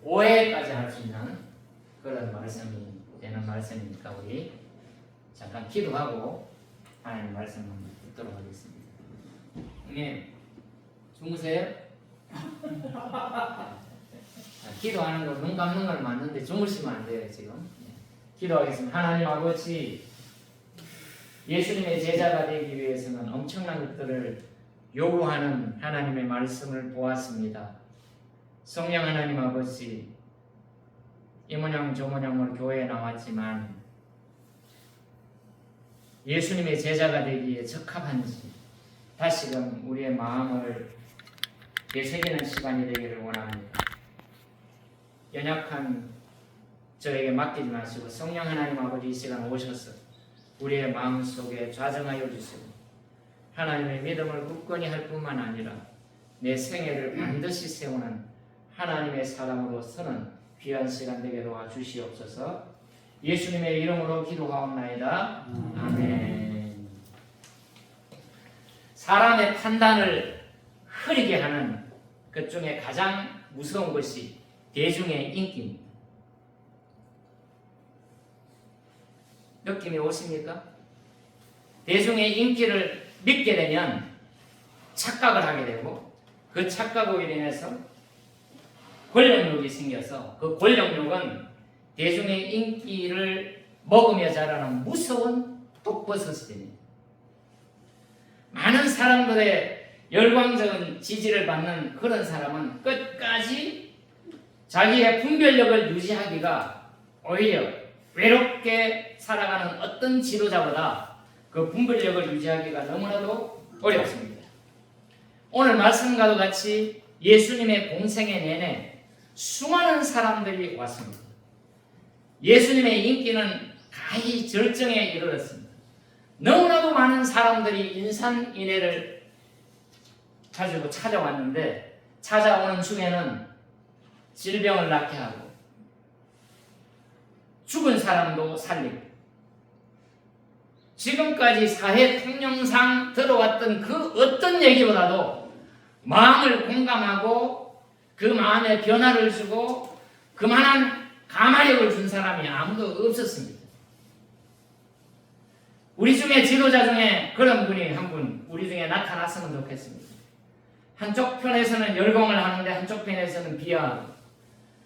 오해까지 할 수 있는 그런 말씀이 되는 말씀이니까 우리 잠깐 기도하고 하나님 말씀 한번 듣도록 하겠습니다. 형님 주무세요? 기도하는 거 눈 감는 건 맞는데 주무시면 안 돼요 지금. 기도하겠습니다. 하나님 아버지, 예수님의 제자가 되기 위해서는 엄청난 것들을 요구하는 하나님의 말씀을 보았습니다. 성령 하나님 아버지, 이모양 저모양으로 교회에 나왔지만 예수님의 제자가 되기에 적합한지 다시금 우리의 마음을 되새기는 시간이 되기를 원합니다. 연약한 저에게 맡기지 마시고 성령 하나님 아버지 이 시간 오셔서 우리의 마음속에 좌정하여 주시고 하나님의 믿음을 굳건히 할 뿐만 아니라 내 생애를 반드시 세우는 하나님의 사람으로 서는 귀한 시간 되게 도와주시옵소서. 예수님의 이름으로 기도하옵나이다. 아멘. 사람의 판단을 흐리게 하는 것 중에 가장 무서운 것이 대중의 인기입니다. 느낌이 오십니까? 대중의 인기를 믿게 되면 착각을 하게 되고 그 착각으로 인해서 권력욕이 생겨서 그 권력욕은 대중의 인기를 먹으며 자라는 무서운 독버섯이 됩니다. 많은 사람들의 열광적인 지지를 받는 그런 사람은 끝까지 자기의 분별력을 유지하기가 오히려 외롭게 살아가는 어떤 지도자보다 그 분별력을 유지하기가 너무나도 어렵습니다. 오늘 말씀과도 같이 예수님의 공생애 내내 수많은 사람들이 왔습니다. 예수님의 인기는 가히 절정에 이르렀습니다. 너무나도 많은 사람들이 인산인해를 가지고 찾아왔는데 찾아오는 중에는 질병을 낫게 하고 죽은 사람도 살리고 지금까지 사회 통념상 들어왔던 그 어떤 얘기보다도 마음을 공감하고 그 마음에 변화를 주고 그만한 감화력을 준 사람이 아무도 없었습니다. 우리 중에 지도자 중에 그런 분이 한 분 우리 중에 나타났으면 좋겠습니다. 한쪽 편에서는 열광을 하는데 한쪽 편에서는 비하하고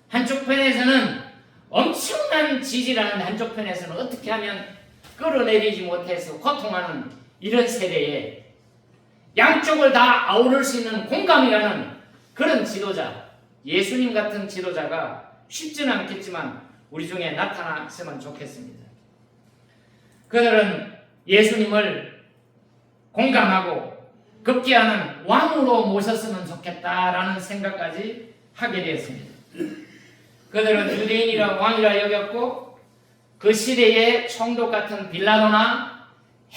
한쪽 편에서는 엄청난 지지를 하는데 한쪽 편에서는 어떻게 하면 끌어내리지 못해서 고통하는 이런 세대에 양쪽을 다 아우를 수 있는 공감이 가는 그런 지도자, 예수님 같은 지도자가 쉽지는 않겠지만 우리 중에 나타났으면 좋겠습니다. 그들은 예수님을 공감하고 급기야는 왕으로 모셨으면 좋겠다라는 생각까지 하게 되었습니다. 그들은 유대인이라 왕이라 여겼고 그 시대의 총독 같은 빌라도나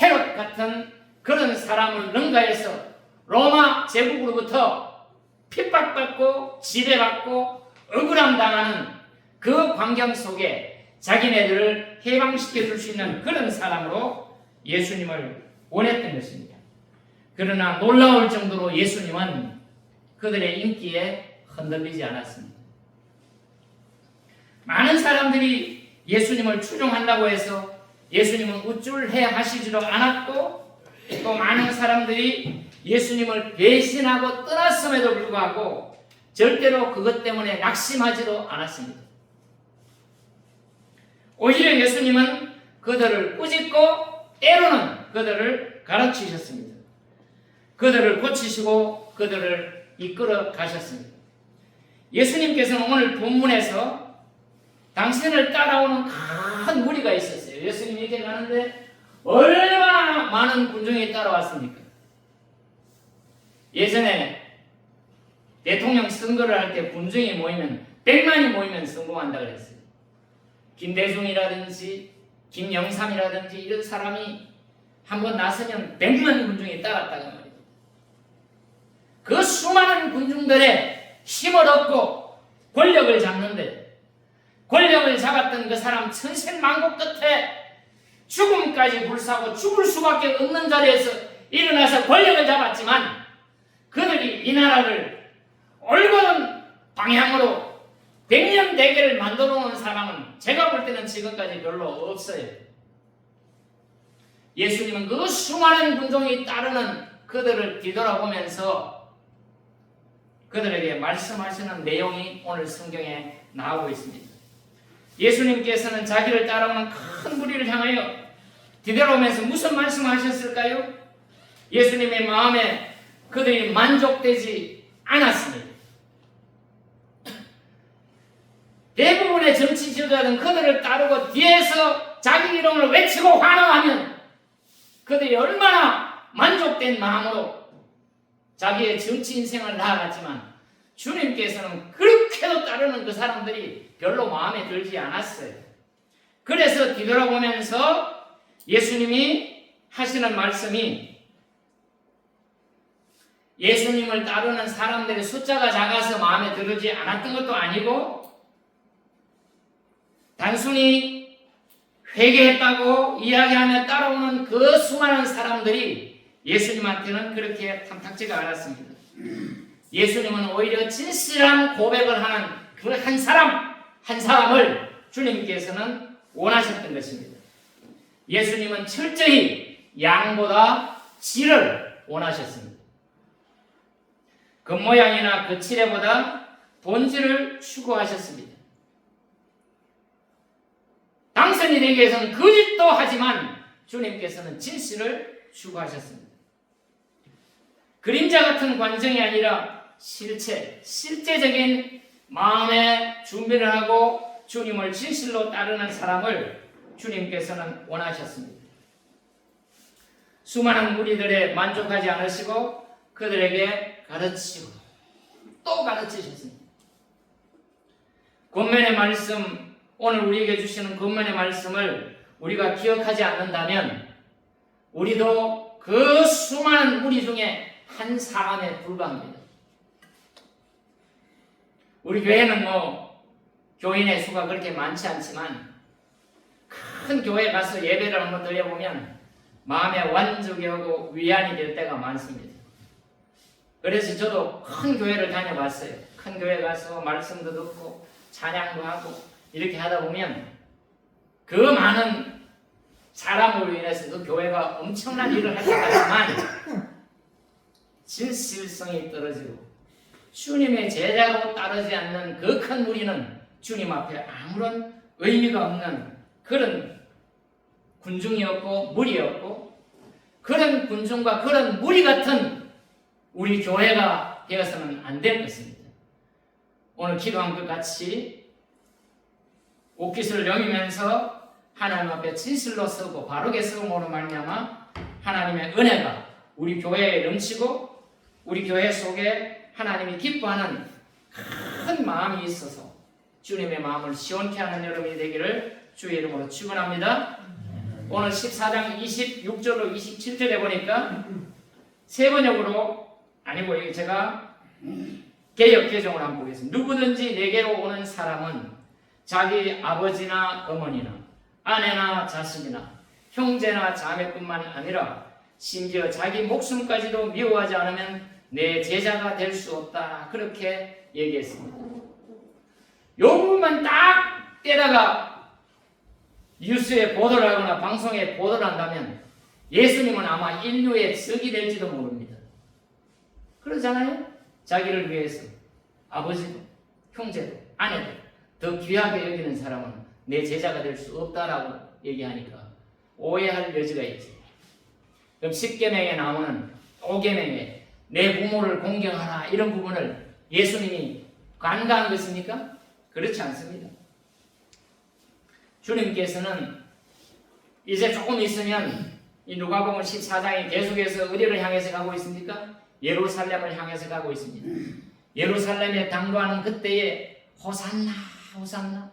헤롯 같은 그런 사람을 능가해서 로마 제국으로부터 핍박받고 지배받고 억울함 당하는 그 광경 속에 자기네들을 해방시켜 줄 수 있는 그런 사람으로 예수님을 원했던 것입니다. 그러나 놀라울 정도로 예수님은 그들의 인기에 흔들리지 않았습니다. 많은 사람들이 예수님을 추종한다고 해서 예수님은 우쭐해 하시지도 않았고 또 많은 사람들이 예수님을 배신하고 떠났음에도 불구하고 절대로 그것 때문에 낙심하지도 않았습니다. 오히려 예수님은 그들을 꾸짖고 때로는 그들을 가르치셨습니다. 그들을 고치시고 그들을 이끌어 가셨습니다. 예수님께서는 오늘 본문에서 당신을 따라오는 큰 무리가 있었어요. 예수님이 이렇게 가는데 얼마나 많은 군중이 따라왔습니까? 예전에 대통령 선거를 할 때 군중이 모이면 100만이 모이면 성공한다 그랬어요. 김대중이라든지 김영삼이라든지 이런 사람이 한번 나서면 100만 군중이 따랐다고 말이에요. 그 수많은 군중들의 힘을 얻고 권력을 잡는데 권력을 잡았던 그 사람 천생만고 끝에 죽음까지 불사고 죽을 수밖에 없는 자리에서 일어나서 권력을 잡았지만 그들이 이 나라를 옳은 방향으로 백년 대계를 만들어 놓은 사람은 제가 볼 때는 지금까지 별로 없어요. 예수님은 그 수많은 군종이 따르는 그들을 뒤돌아보면서 그들에게 말씀하시는 내용이 오늘 성경에 나오고 있습니다. 예수님께서는 자기를 따라오는 큰 무리를 향하여 뒤돌아오면서 무슨 말씀하셨을까요? 예수님의 마음에 그들이 만족되지 않았습니다. 대부분의 정치 지도자들은 그들을 따르고 뒤에서 자기 이름을 외치고 환호하면 그들이 얼마나 만족된 마음으로 자기의 정치 인생을 나아갔지만 주님께서는 그렇게도 따르는 그 사람들이 별로 마음에 들지 않았어요. 그래서 뒤돌아보면서 예수님이 하시는 말씀이 예수님을 따르는 사람들의 숫자가 작아서 마음에 들지 않았던 것도 아니고 단순히 회개했다고 이야기하며 따라오는 그 수많은 사람들이 예수님한테는 그렇게 탐탁지가 않았습니다. 예수님은 오히려 진실한 고백을 하는 그 한 사람을 주님께서는 원하셨던 것입니다. 예수님은 철저히 양보다 질을 원하셨습니다. 겉모양이나 거칠애보다 본질을 추구하셨습니다. 당선이 되기 위해서는 거짓도 하지만 주님께서는 진실을 추구하셨습니다. 그림자 같은 관정이 아니라 실제적인 마음의 준비를 하고 주님을 진실로 따르는 사람을 주님께서는 원하셨습니다. 수많은 무리들에 만족하지 않으시고 그들에게 가르치고 또 가르치셨습니다. 권면의 말씀, 오늘 우리에게 주시는 권면의 말씀을 우리가 기억하지 않는다면 우리도 그 수많은 무리 중에 한 사람에 불과합니다. 우리 교회는 교인의 수가 그렇게 많지 않지만 큰 교회 가서 예배를 한번 드려보면 마음에 완족이 오고 위안이 될 때가 많습니다. 그래서 저도 큰 교회를 다녀봤어요. 큰 교회 가서 말씀도 듣고 찬양도 하고 이렇게 하다 보면 그 많은 사람으로 인해서 그 교회가 엄청난 일을 할 것 같지만 진실성이 떨어지고 주님의 제자로 따르지 않는 그 큰 무리는 주님 앞에 아무런 의미가 없는 그런 군중이었고 무리였고 그런 군중과 그런 무리 같은 우리 교회가 되어서는 안 될 것입니다. 오늘 기도한 것 같이 옷깃을 여미면서 하나님 앞에 진실로 서고 바르게 서음으로 말미암아 하나님의 은혜가 우리 교회에 넘치고 우리 교회 속에 하나님이 기뻐하는 큰 마음이 있어서 주님의 마음을 시원케 하는 여러분이 되기를 주의 이름으로 축원합니다. 오늘 14장 26절로 27절에 보니까 세 번역으로 아니고 제가 개역 개정을 한번 보겠습니다. 누구든지 내게로 오는 사람은 자기 아버지나 어머니나 아내나 자식이나 형제나 자매뿐만 아니라 심지어 자기 목숨까지도 미워하지 않으면 내 제자가 될 수 없다. 그렇게 얘기했습니다. 요 부분만 딱 떼다가 뉴스에 보도를 하거나 방송에 보도를 한다면 예수님은 아마 인류의 적이 될지도 모릅니다. 그러잖아요? 자기를 위해서 아버지도 형제도 아내도 더 귀하게 여기는 사람은 내 제자가 될 수 없다라고 얘기하니까 오해할 여지가 있지. 그럼 10계명에 나오는 5계명에 내 부모를 공경하라 이런 부분을 예수님이 간과한 것입니까? 그렇지 않습니다. 주님께서는 이제 조금 있으면 이 누가복음 14장이 계속해서 어디를 향해서 가고 있습니까? 예루살렘을 향해서 가고 있습니다. 예루살렘에 당도하는 그때에 호산나 호산나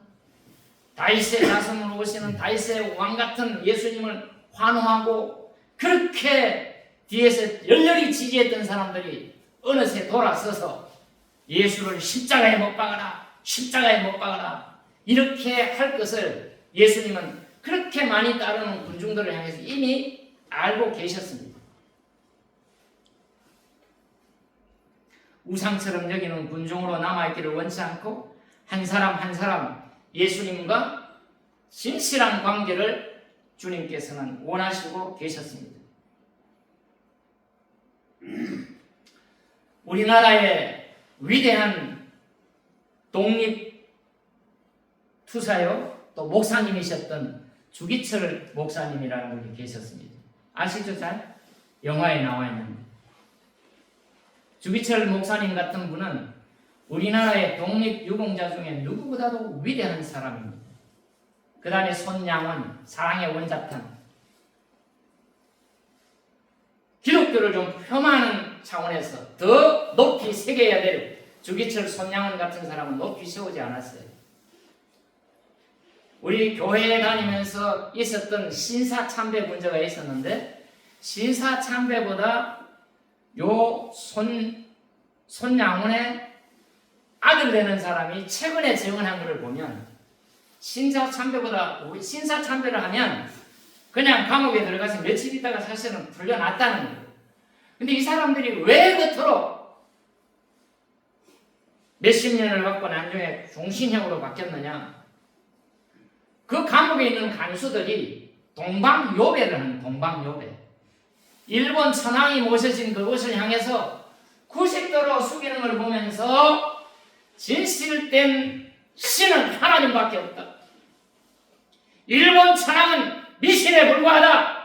다윗의 자손으로 오시는 다윗의 왕 같은 예수님을 환호하고 그렇게 뒤에서 열렬히 지지했던 사람들이 어느새 돌아서서 예수를 십자가에 못 박아라 십자가에 못 박아라 이렇게 할 것을 예수님은 그렇게 많이 따르는 군중들을 향해서 이미 알고 계셨습니다. 우상처럼 여기는 군중으로 남아있기를 원치 않고 한 사람 한 사람 예수님과 진실한 관계를 주님께서는 원하시고 계셨습니다. 우리나라의 위대한 독립투사요 또 목사님이셨던 주기철 목사님이라는 분이 계셨습니다. 아시죠? 잘? 영화에 나와 있는데 주기철 목사님 같은 분은 우리나라의 독립유공자 중에 누구보다도 위대한 사람입니다. 그 다음에 손양원, 사랑의 원자탄. 기독교를 좀 폄하하는 차원에서 더 높이 새겨야 될 주기철, 손양원 같은 사람은 높이 세우지 않았어요. 우리 교회에 다니면서 있었던 신사참배 문제가 있었는데 신사참배보다 요 손양원의 아들 되는 사람이 최근에 증언한 것을 보면 신사참배보다 신사참배를 하면 그냥 감옥에 들어가서 며칠 있다가 사실은 풀려났다는 거예요. 근데 이 사람들이 왜 그토록 몇십 년을 갖고 나중에 종신형으로 바뀌었느냐? 그 감옥에 있는 간수들이 동방요배를 하는 동방요배. 일본 천황이 모셔진 그곳을 향해서 90도로 숙이는 걸 보면서 진실된 신은 하나님밖에 없다. 일본 천황은 미신에 불과하다.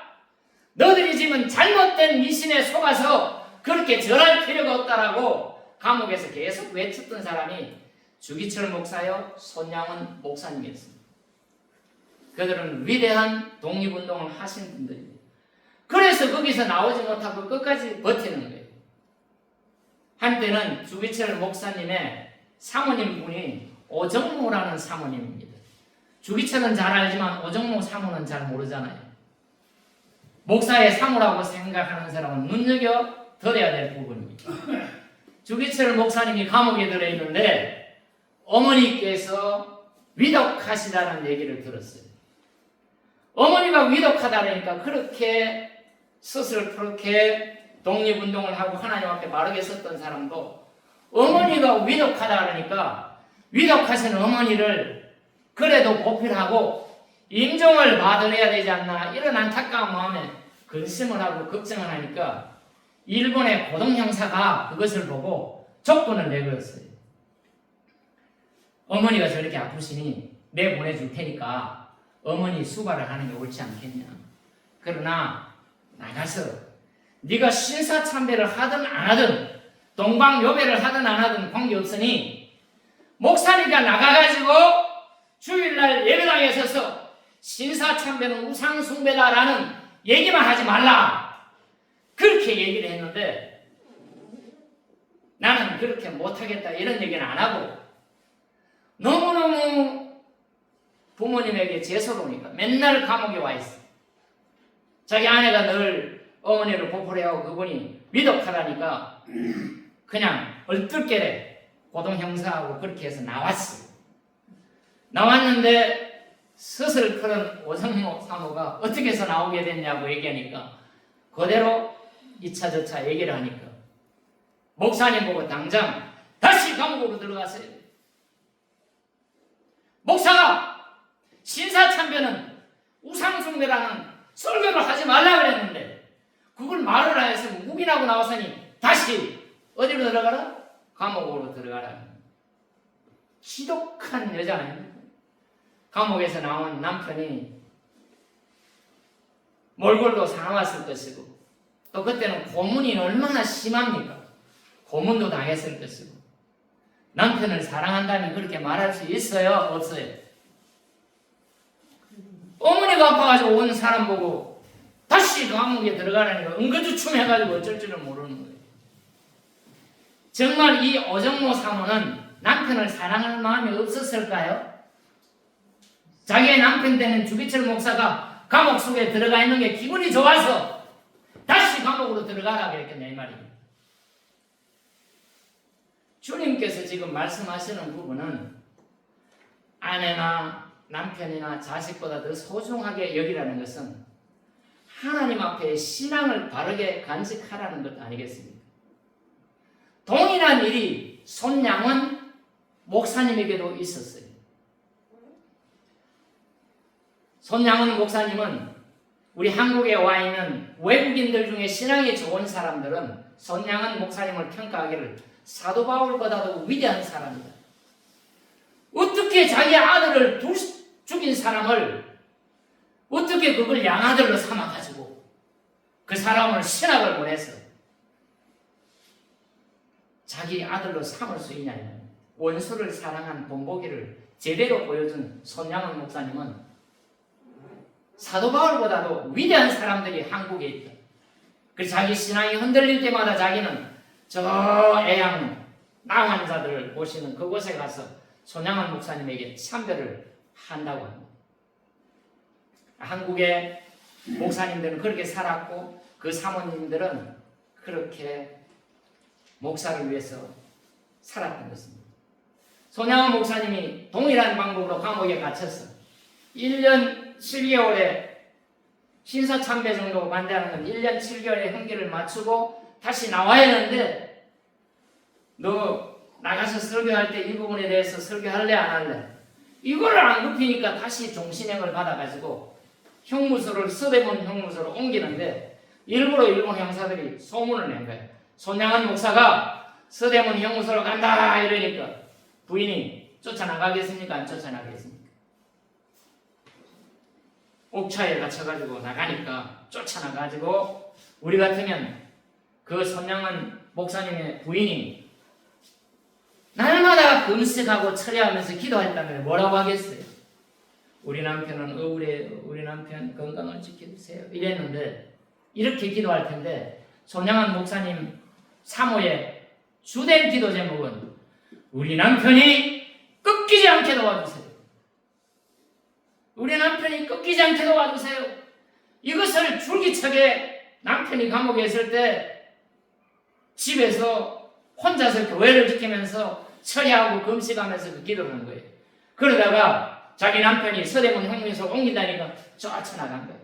너희들이 지금 잘못된 미신에 속아서 그렇게 절할 필요가 없다라고 감옥에서 계속 외쳤던 사람이 주기철 목사요 손양원 목사님이었습니다. 그들은 위대한 독립운동을 하신 분들입니다. 그래서 거기서 나오지 못하고 끝까지 버티는 거예요. 한때는 주기철 목사님의 사모님 분이 오정모라는 사모님입니다. 주기철은 잘 알지만 오정모 사모는 잘 모르잖아요. 목사의 사모라고 생각하는 사람은 눈여겨드려야 될 부분입니다. 주기철 목사님이 감옥에 들어있는데 어머니께서 위독하시다는 얘기를 들었어요. 어머니가 위독하다니까 그렇게 스스로 그렇게 독립운동을 하고 하나님 앞에 바르게 섰던 사람도 어머니가 위독하다 그러니까 위독하신 어머니를 그래도 보필하고 인정을 받아내야 되지 않나 이런 안타까운 마음에 근심을 하고 걱정을 하니까 일본의 고등형사가 그것을 보고 조건을 내걸었어요. 어머니가 저렇게 아프시니 내보내줄 테니까 어머니 수발을 하는 게 옳지 않겠냐. 그러나 나가서 네가 신사참배를 하든 안 하든 동방요배를 하든 안 하든 관계없으니 목사니까 나가가지고 주일날 예배당에 서서 신사참배는 우상숭배다라는 얘기만 하지 말라. 그렇게 얘기를 했는데 나는 그렇게 못하겠다 이런 얘기는 안 하고 너무너무 부모님에게 재수로우니까 맨날 감옥에 와 있어. 자기 아내가 늘 어머니를 보풀해하고 그분이 위독하다니까 그냥 얼떨결에 고동형사하고 그렇게 해서 나왔어. 나왔는데 스스로 그런 오정모 사모가 어떻게 해서 나오게 됐냐고 얘기하니까 그대로 2차 저차 얘기를 하니까 목사님 보고 당장 다시 감옥으로 들어갔어요. 목사가 신사참배는 우상숭배라는 설교를 하지 말라 그랬는데 그걸 말을 안 해서 묵인하고 나왔으니 다시 어디로 들어가라? 감옥으로 들어가라. 지독한 여자 아닙니까? 감옥에서 나온 남편이 몰골로 사나웠을 것이고 또 그때는 고문이 얼마나 심합니까? 고문도 당했을 것이고 남편을 사랑한다면 그렇게 말할 수 있어요? 없어요? 어머니가 아파가지고 온 사람 보고 다시 감옥에 들어가라니까 응거주춤해가지고 어쩔 줄은 모르는 거예요. 정말 이 오정모 사모는 남편을 사랑할 마음이 없었을까요? 자기의 남편 되는 주기철 목사가 감옥 속에 들어가 있는 게 기분이 좋아서 다시 감옥으로 들어가라 그랬겠네 이 말입니다. 주님께서 지금 말씀하시는 부분은 아내나 남편이나 자식보다 더 소중하게 여기라는 것은 하나님 앞에 신앙을 바르게 간직하라는 것 아니겠습니까? 동일한 일이 손양원 목사님에게도 있었어요. 손양은 목사님은 우리 한국에 와 있는 외국인들 중에 신앙이 좋은 사람들은 손양은 목사님을 평가하기를 사도 바울보다도 위대한 사람이다. 어떻게 자기 아들을 죽인 사람을 어떻게 그걸 양아들로 삼아가지고 그 사람을 신학을 보내서 자기 아들로 삼을 수 있냐면 원수를 사랑한 본보기를 제대로 보여준 손양은 목사님은 사도 바울보다도 위대한 사람들이 한국에 있다. 그래서 자기 신앙이 흔들릴 때마다 자기는 저 애양 남한자들을 모시는 그곳에 가서 손양은 목사님에게 참배를 한다고 합니다. 한국의 목사님들은 그렇게 살았고 그 사모님들은 그렇게 목사를 위해서 살았던 것입니다. 손양은 목사님이 동일한 방법으로 감옥에 갇혀서 1년 7개월에 신사참배 정도 반대하는 건 1년 7개월의 형기를 맞추고 다시 나와야 하는데 너 나가서 설교할 때 이 부분에 대해서 설교할래 안 할래? 이거를 안 굽히니까 다시 종신형을 받아가지고 형무소를 서대문 형무소로 옮기는데 일부러 일본 형사들이 소문을 낸 거예요. 손양은 목사가 서대문 형무소로 간다 이러니까 부인이 쫓아나가겠습니까? 안 쫓아나가겠습니까? 옥차에 갇혀가지고 나가니까 쫓아나가지고 우리 같으면 그 손양은 목사님의 부인이 날마다 금식하고 철야하면서 기도했다면 뭐라고 하겠어요? 우리 남편은 억울해요. 우리 남편 건강을 지켜주세요. 이랬는데 이렇게 기도할 텐데 손양은 목사님 사모의 주된 기도 제목은 우리 남편이 꺾이지 않게 도와주세요. 우리 남편이 꺾이지 않게 도와주세요. 이것을 줄기차게 남편이 감옥에 있을 때 집에서 혼자서 교회를 지키면서 철야하고 금식하면서 그 기도를 하는 거예요. 그러다가 자기 남편이 서대문 형무소 옮긴다니까 쫓아나간 거예요.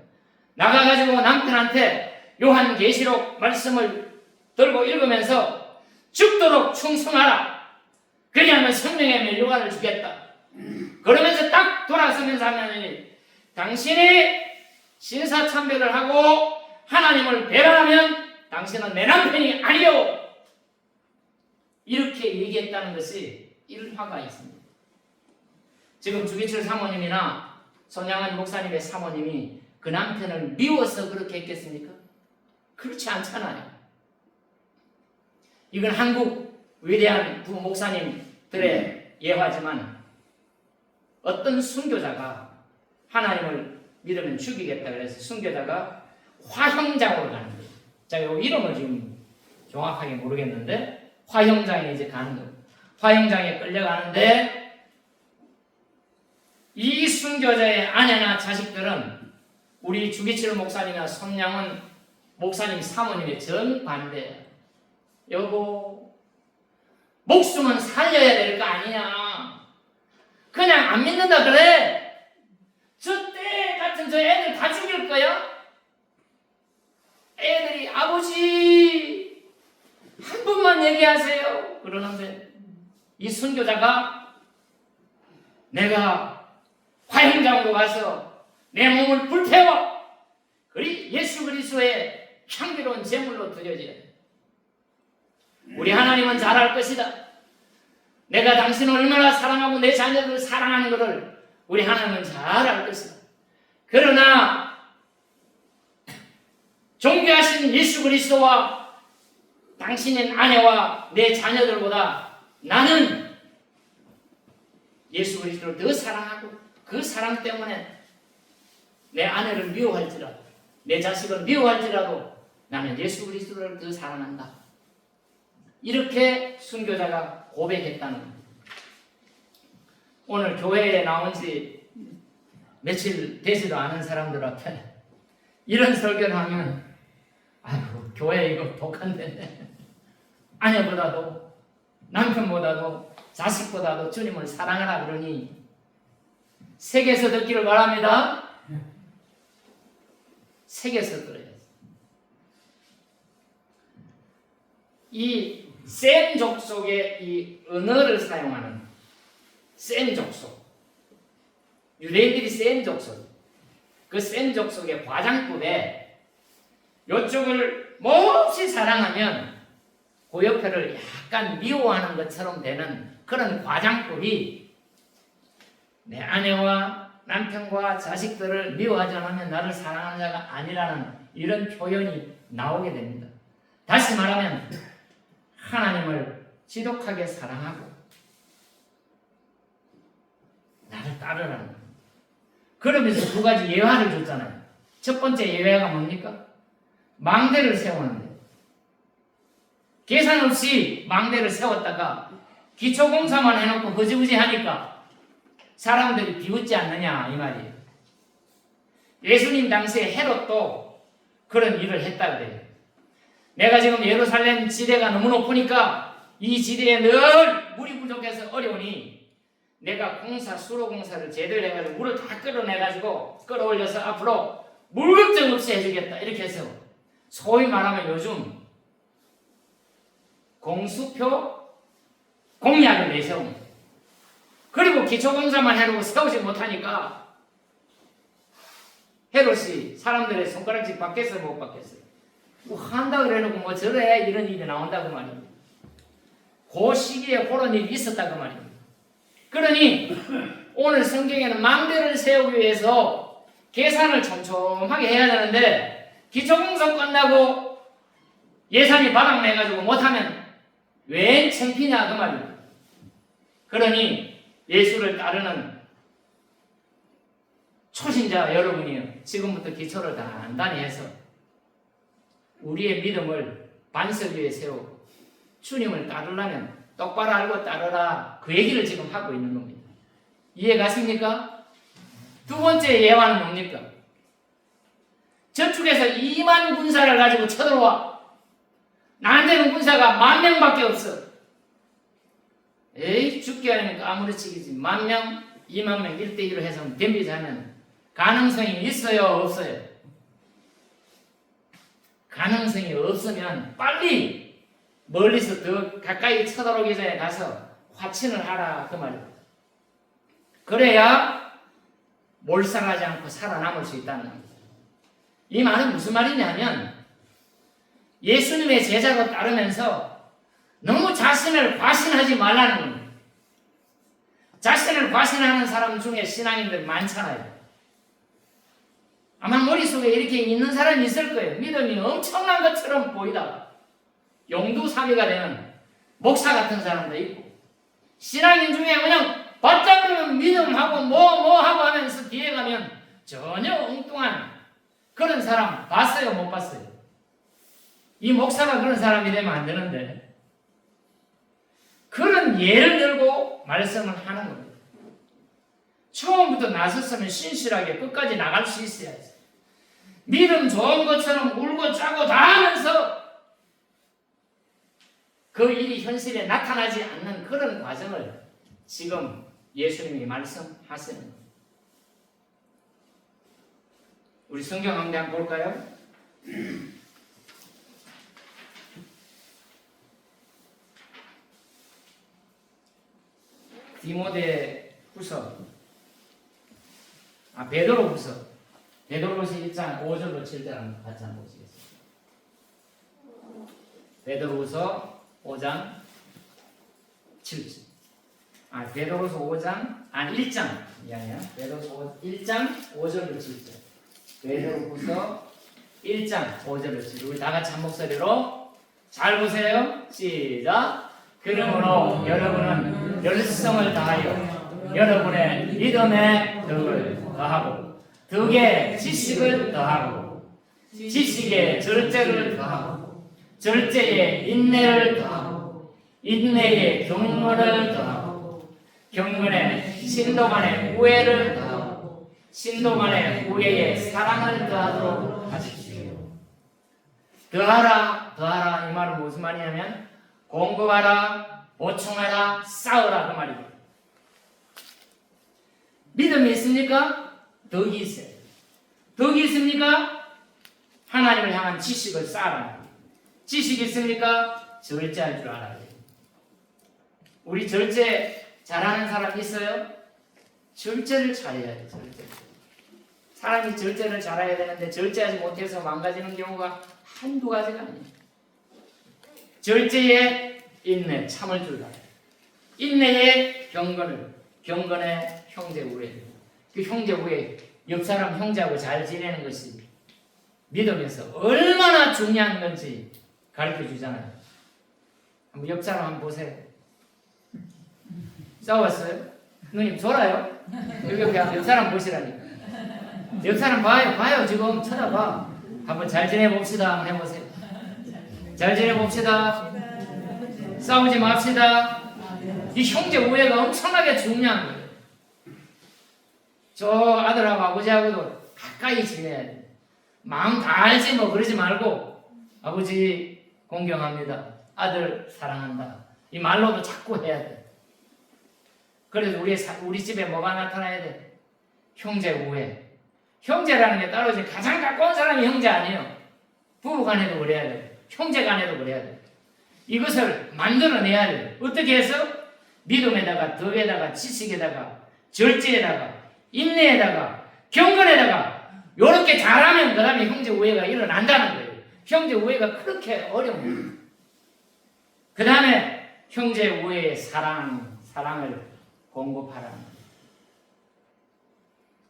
나가가지고 남편한테 요한계시록 말씀을 들고 읽으면서 죽도록 충성하라. 그리하면 생명의 멸류관을 주겠다. 그러면서 딱 돌아서면서 하면 당신이 신사참배를 하고 하나님을 배반하면 당신은 내 남편이 아니요. 이렇게 얘기했다는 것이 일화가 있습니다. 지금 주기철 사모님이나 손양은 목사님의 사모님이 그 남편을 미워서 그렇게 했겠습니까? 그렇지 않잖아요. 이건 한국 위대한 두 목사님들의 예화지만 어떤 순교자가 하나님을 믿으면 죽이겠다 그래서 순교자가 화형장으로 가는 거예요. 자, 이 이름을 지금 정확하게 모르겠는데 화형장에 이제 가는 거예요. 화형장에 끌려가는데 이 순교자의 아내나 자식들은 우리 주기철 목사님이나 손양은 목사님 사모님의 정반대예요. 여보, 목숨은 살려야 될 거 아니냐. 그냥 안 믿는다 그래. 저 때 같은 저 애들 다 죽일 거야? 애들이 아버지 한 번만 얘기하세요. 그러는데 이 순교자가 내가 화형장으로 가서 내 몸을 불태워 예수 그리스도의 향기로운 제물로 드려져야 돼. 우리 하나님은 잘 알 것이다. 내가 당신을 얼마나 사랑하고 내 자녀들을 사랑하는 것을 우리 하나님은 잘 알 것이다. 그러나 존귀하신 예수 그리스도와 당신의 아내와 내 자녀들보다 나는 예수 그리스도를 더 사랑하고 그 사랑 때문에 내 아내를 미워할지라도 내 자식을 미워할지라도 나는 예수 그리스도를 더 사랑한다. 이렇게 순교자가 고백했다는 겁니다. 오늘 교회에 나온 지 며칠 되지도 않은 사람들 앞에 이런 설교를 하면 아이고 교회 이거 독한데 아내보다도 남편보다도 자식보다도 주님을 사랑하라 그러니 세계에서 듣기를 바랍니다. 세계에서 들어야 돼. 이 셈 족속의 이 언어를 사용하는 센 족속, 유대인들이 센 족속, 그 센 족속의 과장급에 이쪽을 몹시 사랑하면 그 옆에를 약간 미워하는 것처럼 되는 그런 과장급이 내 아내와 남편과 자식들을 미워하지 않으면 나를 사랑하는 자가 아니라는 이런 표현이 나오게 됩니다. 다시 말하면 하나님을 지독하게 사랑하고 나를 따르라는 겁니다. 그러면서 두 가지 예화를 줬잖아요. 첫 번째 예외가 뭡니까? 망대를 세우는데 계산 없이 망대를 세웠다가 기초공사만 해놓고 허지부지 하니까 사람들이 비웃지 않느냐 이 말이에요. 예수님 당시에 헤롯도 그런 일을 했다 그래요. 내가 지금 예루살렘 지대가 너무 높으니까 이 지대에 늘 물이 부족해서 어려우니 내가 수로 공사를 제대로 해가지고 물을 다 끌어내가지고 끌어올려서 앞으로 물 걱정 없이 해주겠다 이렇게 해서 소위 말하면 요즘 공수표 공약을 내세웁니다. 그리고 기초공사만 해놓고 세우지 못하니까 헤롯이 사람들의 손가락질 받겠어요 못 받겠어요? 뭐 한다 그래놓고 뭐 저래 이런 일이 나온다고 말입니다. 그 시기에 그런 일이 있었다고 말입니다. 그러니 오늘 성경에는 망대를 세우기 위해서 계산을 촘촘하게 해야 되는데 기초공사 끝나고 예산이 바닥내가지고 못하면 웬 창피냐 그 말입니다. 그러니 예수를 따르는 초신자 여러분이요, 지금부터 기초를 단단히 해서 우리의 믿음을 반석 위에 세우고 주님을 따르려면 똑바로 알고 따르라, 그 얘기를 지금 하고 있는 겁니다. 이해 가십니까? 두 번째 예화는 뭡니까? 저쪽에서 2만 군사를 가지고 쳐들어와. 나한테는 군사가 10,000명밖에 없어. 에이, 죽게 하니까 아무렇지기지. 10,000명, 20,000명 1대1로 해서 덤비자면 가능성이 있어요, 없어요? 가능성이 없으면 빨리 멀리서 더 가까이 쳐들어오기 전에 가서 화친을 하라 그 말입니다. 그래야 몰살하지 않고 살아남을 수 있다는 겁니다. 이 말은 무슨 말이냐면 예수님의 제자로 따르면서 너무 자신을 과신하지 말라는 겁니다. 자신을 과신하는 사람 중에 신앙인들 많잖아요. 아마 머릿속에 이렇게 있는 사람이 있을 거예요. 믿음이 엄청난 것처럼 보이다가 용두사미가 되는 목사 같은 사람도 있고, 신앙인 중에 그냥 바짝으로 믿음하고 뭐 하고 하면서 뒤에 가면 전혀 엉뚱한 그런 사람 봤어요, 못 봤어요? 이 목사가 그런 사람이 되면 안 되는데 그런 예를 들고 말씀을 하는 겁니다. 처음부터 나섰으면 신실하게 끝까지 나갈 수 있어야지. 믿음 좋은 것처럼 울고 짜고 다 하면서 그 일이 현실에 나타나지 않는 그런 과정을 지금 예수님이 말씀하시는 겁니다. 우리 성경 한번 볼까요? 베드로후서 1장 5절로 7절 한번 같이 한번 보시겠습니다. 베드로후서 5장 7절. 베드로후서 1장 미안해요. 베드로후서 1장 5절로 7절. 베드로후서 1장 5절로 7절. 우리 다 같이 한 목소리로 잘 보세요. 시작. 그러므로 여러분은 열성을 다하여 여러분의 믿음에 덕을 더하고 덕에 지식을 더하고 지식에 절제를 더하고 절제에 인내를 더하고 인내에 경건을 더하고 경건에 신도만의 우애를 더하고 신도만의 우애에 사랑을 더하도록 하십시오. 더하라 이 말은 무슨 말이냐면 공급하라, 보충하라, 쌓으라 그 말입니다. 믿음이 있습니까? 덕이 있어요. 덕이 있습니까? 하나님을 향한 지식을 쌓아라. 지식이 있습니까? 절제할 줄 알아야 돼요. 우리 절제 잘하는 사람 있어요? 절제를 잘해야 돼. 절제. 사람이 절제를 잘해야 되는데 절제하지 못해서 망가지는 경우가 한두 가지가 아니에요. 절제에 인내, 참을 줄 알아요. 인내에 경건을, 경건에 형제 우애. 그 형제 우애, 옆 사람 형제하고 잘 지내는 것이 믿음에서 얼마나 중요한 건지 가르쳐 주잖아요. 한번 옆 사람 한번 보세요. 싸웠어요? 누님 졸아요? 여기 옆 사람 보시라니까. 옆 사람 봐요. 지금 쳐다봐. 한번 잘 지내봅시다. 한번 해보세요. 잘 지내봅시다. 싸우지 맙시다. 이 형제 우애가 엄청나게 중요한 거예요. 저 아들하고 아버지하고도 가까이 지내야 돼. 마음 다 알지 뭐 그러지 말고 아버지 공경합니다. 아들 사랑한다. 이 말로도 자꾸 해야 돼. 그래서 우리 집에 뭐가 나타나야 돼? 형제 우애. 형제라는 게 따로 가장 가까운 사람이 형제 아니에요. 부부 간에도 그래야 돼. 형제 간에도 그래야 돼. 이것을 만들어내야 돼. 어떻게 해서? 믿음에다가 덕에다가 지식에다가 절제에다가 인내에다가 경건에다가 이렇게 잘하면 그 다음에 형제 우애가 일어난다는 거예요. 형제 우애가 그렇게 어려운 거예요. 그 다음에 형제 우애의 사랑을 공급하라는 거예요.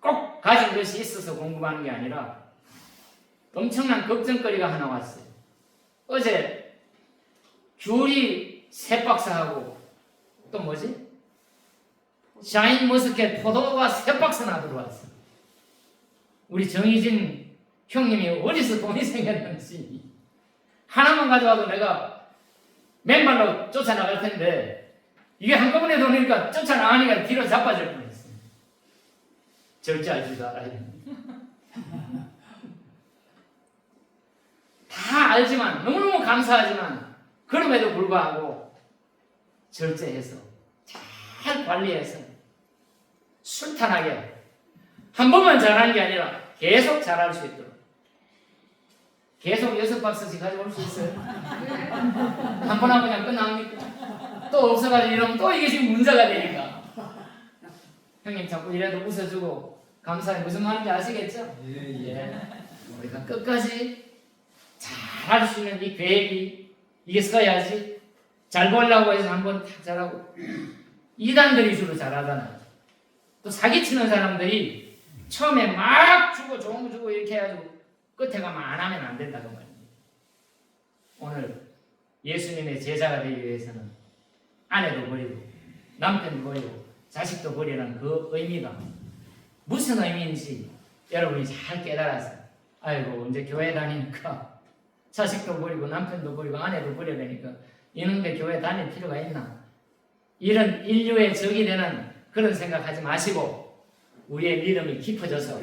꼭 가진 것이 있어서 공급하는 게 아니라 엄청난 걱정거리가 하나 왔어요. 어제 귤이 3박스하고 또 뭐지? 샤인머스켓 포도가 3박스나 들어왔어. 우리 정희진 형님이 어디서 돈이 생겼는지 하나만 가져와도 내가 맨발로 쫓아나갈 텐데 이게 한꺼번에 도니까 쫓아나가니까 뒤로 자빠질 뻔했어. 절제할 줄도 알아야 됩니다. 다 알지만 너무너무 감사하지만 그럼에도 불구하고 절제해서 잘 관리해서 순탄하게 한 번만 잘하는 게 아니라 계속 잘할 수 있도록 계속 6박스씩 가져올 수 있어요? 한 번 하고 그냥 끝납니까? 또 없어가지고 이러면 또 이게 지금 문제가 되니까 형님 자꾸 이래도 웃어주고 감사해 무슨 말인지 아시겠죠? 예. 우리가 끝까지 잘할 수 있는 이 계획이 이게 써야지 잘 보려고 해서 한번 탁 잘하고 이단들이 주로 잘하잖아요. 또 사기치는 사람들이 처음에 막 주고 좋은 거 주고 이렇게 해가지고 끝에 가면 안 하면 안 된다고 말입니다. 오늘 예수님의 제자가 되기 위해서는 아내도 버리고 남편도 버리고 자식도 버리라는 그 의미가 무슨 의미인지 여러분이 잘 깨달아서 아이고 이제 교회 다니니까 자식도 버리고 남편도 버리고 아내도 버려야 되니까 이놈의 교회 다닐 필요가 있나 이런 인류의 적이 되는 그런 생각하지 마시고 우리의 믿음이 깊어져서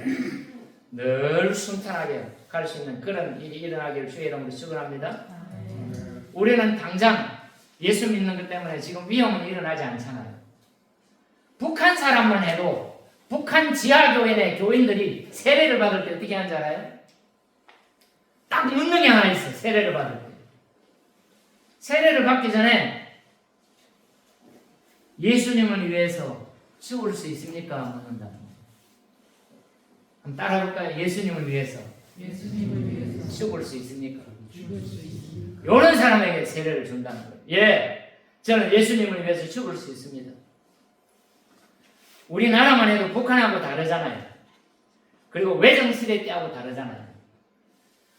늘 순탄하게 갈 수 있는 그런 일이 일어나기를 주의 이름으로 축원합니다. 우리는 당장 예수 믿는 것 때문에 지금 위험은 일어나지 않잖아요. 북한 사람만 해도 북한 지하교회 내 교인들이 세례를 받을 때 어떻게 하는 줄 알아요? 딱 묻는 게 하나 있어. 세례를 받을 때 세례를 받기 전에 예수님을 위해서 죽을 수 있습니까? 묻는다. 한번 따라볼까요? 예수님을 위해서 죽을 수 있습니까? 이런 사람에게 세례를 준다는 거예요. 예, 저는 예수님을 위해서 죽을 수 있습니다. 우리나라만 해도 북한하고 다르잖아요. 그리고 외정시대 때하고 다르잖아요.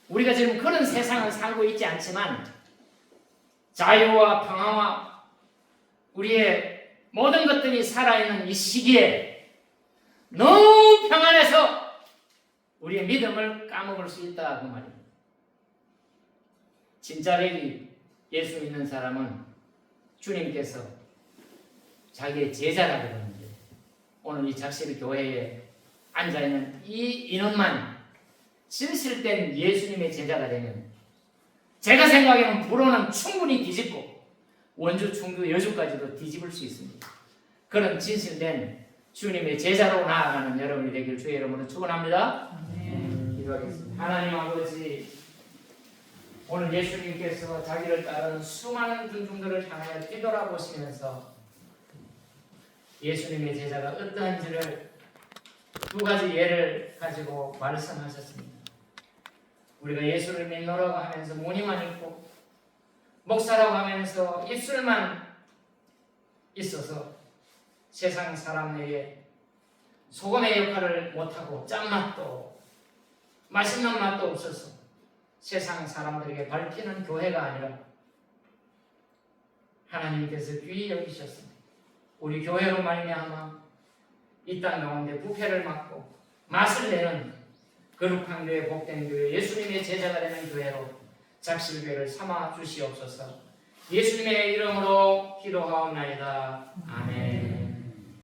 우리가 지금 그런 세상을 살고 있지 않지만 자유와 평화와 우리의 모든 것들이 살아있는 이 시기에 너무 평안해서 우리의 믿음을 까먹을 수 있다 그 말입니다. 진짜배기 예수 믿는 사람은 주님께서 자기의 제자라고 그러는데 오늘 이 작실 교회에 앉아있는 이 인원만 진실된 예수님의 제자가 되면 제가 생각에는 불어는 충분히 뒤집고 원주, 충주, 여주까지도 뒤집을 수 있습니다. 그런 진실된 주님의 제자로 나아가는 여러분이 되길 주의 이름으로 축원합니다. 기도하겠습니다. 하나님 아버지, 오늘 예수님께서 자기를 따르는 수많은 군중들을 향하여 뒤돌아보시면서 예수님의 제자가 어떠한지를 두 가지 예를 가지고 말씀하셨습니다. 우리가 예수를 믿노라고 하면서 무늬만 있고 목사라고 하면서 입술만 있어서 세상 사람에게 소금의 역할을 못하고 짠맛도 맛있는 맛도 없어서 세상 사람들에게 밝히는 교회가 아니라 하나님께서 귀히 여기셨습니다. 우리 교회로 말미암아 이 땅 가운데 부패를 막고 맛을 내는 거룩한 교회, 복된 교회, 예수님의 제자가 되는 교회로 작실교회를 삼아 주시옵소서. 예수님의 이름으로 기도하옵나이다. 아멘.